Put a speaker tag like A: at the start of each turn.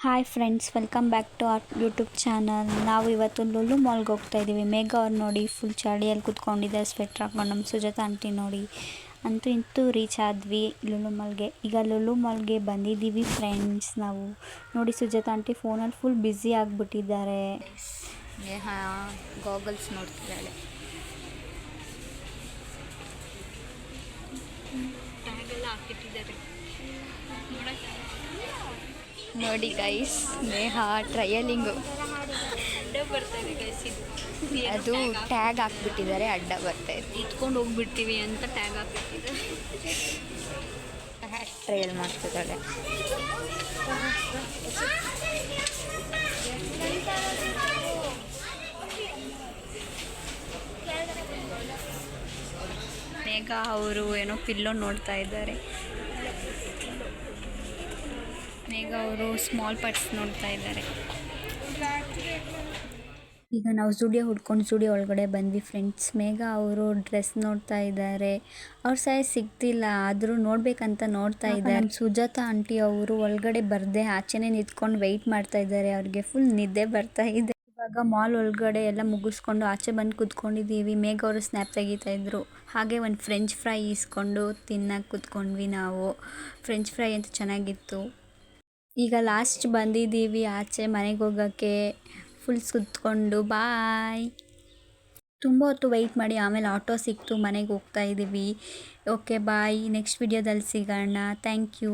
A: Hi friends, welcome back to our YouTube channel. ನಾವು ಇವತ್ತು ಲುಲು ಮಾಲ್ಗೆ ಹೋಗ್ತಾ ಇದ್ದೀವಿ. ಮೇಘ ಅವ್ರು ನೋಡಿ ಫುಲ್ ಚಳಿಯಲ್ಲಿ ಕೂತ್ಕೊಂಡಿದ್ದಾರೆ, ಸ್ವೆಟ್ರ್ ಹಾಕೊಂಡು. ನಮ್ಮ ಸುಜಾತ ಆಂಟಿ ನೋಡಿ ಅಂತೂ ಇಂತೂ ರೀಚ್ ಆದ್ವಿ ಲುಲು ಮಾಲ್ಗೆ. ಈಗ ಲುಲು ಮಾಲ್ಗೆ ಬಂದಿದ್ದೀವಿ ಫ್ರೆಂಡ್ಸ್. ನಾವು ನೋಡಿ ಸುಜಾತ ಆಂಟಿ ಫೋನಲ್ಲಿ ಫುಲ್ ಬ್ಯುಸಿ ಆಗಿಬಿಟ್ಟಿದ್ದಾರೆ. ಗಾಗಲ್ಸ್ ನೋಡ್ತಿದ್ದಾಳೆ. ನೋಡಿ ಗೈಸ್, ನೇಹ ಟ್ರಯಲಿಂಗು. ಅದು ಟ್ಯಾಗ್ ಹಾಕ್ಬಿಟ್ಟಿದ್ದಾರೆ, ಅಡ್ಡ ಬರ್ತಾ ಇದೆ.
B: ಇಟ್ಕೊಂಡು ಹೋಗ್ಬಿಡ್ತೀವಿ ಅಂತ ಟ್ಯಾಗ್ ಹಾಕ್ಬಿಟ್ಟಿದ್ದಾರೆ.
A: ಟ್ರಯಲ್ ಮಾಡ್ತಿದ್ದಾಳೆ. ಮೇಘ ಅವರು ಏನೋ ಪಿಲ್ಲೋ ನೋಡ್ತಾ ಇದ್ದಾರೆ. ಮೇಘ ಅವರು ಸ್ಮಾಲ್ ಪರ್ಸ್ ನೋಡ್ತಾ ಇದ್ದಾರೆ. ಈಗ ನಾವು ಸ್ಟುಡಿಯೋ ಹುಡ್ಕೊಂಡು ಸ್ಟುಡಿಯೋ ಒಳಗಡೆ ಬಂದ್ವಿ ಫ್ರೆಂಡ್ಸ್. ಮೇಘ ಅವರು ಡ್ರೆಸ್ ನೋಡ್ತಾ ಇದ್ದಾರೆ. ಅವ್ರ ಸೈಜ್ ಸಿಗ್ತಿಲ್ಲ, ಆದರೂ ನೋಡ್ಬೇಕಂತ ನೋಡ್ತಾ ಇದ್ದಾರೆ. ಸುಜಾತ ಆಂಟಿ ಅವರು ಒಳಗಡೆ ಬರ್ದೆ ಆಚೆನೇ ನಿಂತ್ಕೊಂಡು ವೆಯ್ಟ್ ಮಾಡ್ತಾ ಇದ್ದಾರೆ. ಅವ್ರಿಗೆ ಫುಲ್ ನಿದ್ದೆ ಬರ್ತಾ ಇದೆ. ಇವಾಗ ಮಾಲ್ ಒಳಗಡೆ ಎಲ್ಲ ಮುಗಿಸ್ಕೊಂಡು ಆಚೆ ಬಂದು ಕೂತ್ಕೊಂಡಿದ್ದೀವಿ. ಮೇಘ ಅವರು ಸ್ನ್ಯಾಪ್ ತೆಗಿತಾ ಇದ್ರು. ಹಾಗೆ ಒಂದು ಫ್ರೆಂಚ್ ಫ್ರೈ ಇಸ್ಕೊಂಡು ತಿನ್ನಕ್ಕೆ ಕೂತ್ಕೊಂಡ್ವಿ ನಾವು. ಫ್ರೆಂಚ್ ಫ್ರೈ ಅಂತ ಚೆನ್ನಾಗಿತ್ತು. ಈಗ ಲಾಸ್ಟ್ ಬಂದಿದ್ದೀವಿ ಆಚೆ ಮನೆಗೆ ಹೋಗೋಕ್ಕೆ. ಫುಲ್ ಸುತ್ಕೊಂಡು ಬಾಯ್. ತುಂಬ ಹೊತ್ತು ವೆಯ್ಟ್ ಮಾಡಿ ಆಮೇಲೆ ಆಟೋ ಸಿಕ್ತು, ಮನೆಗೆ ಹೋಗ್ತಾ ಇದ್ದೀವಿ. ಓಕೆ ಬಾಯ್, ನೆಕ್ಸ್ಟ್ ವಿಡಿಯೋದಲ್ಲಿ ಸಿಗೋಣ. Thank you.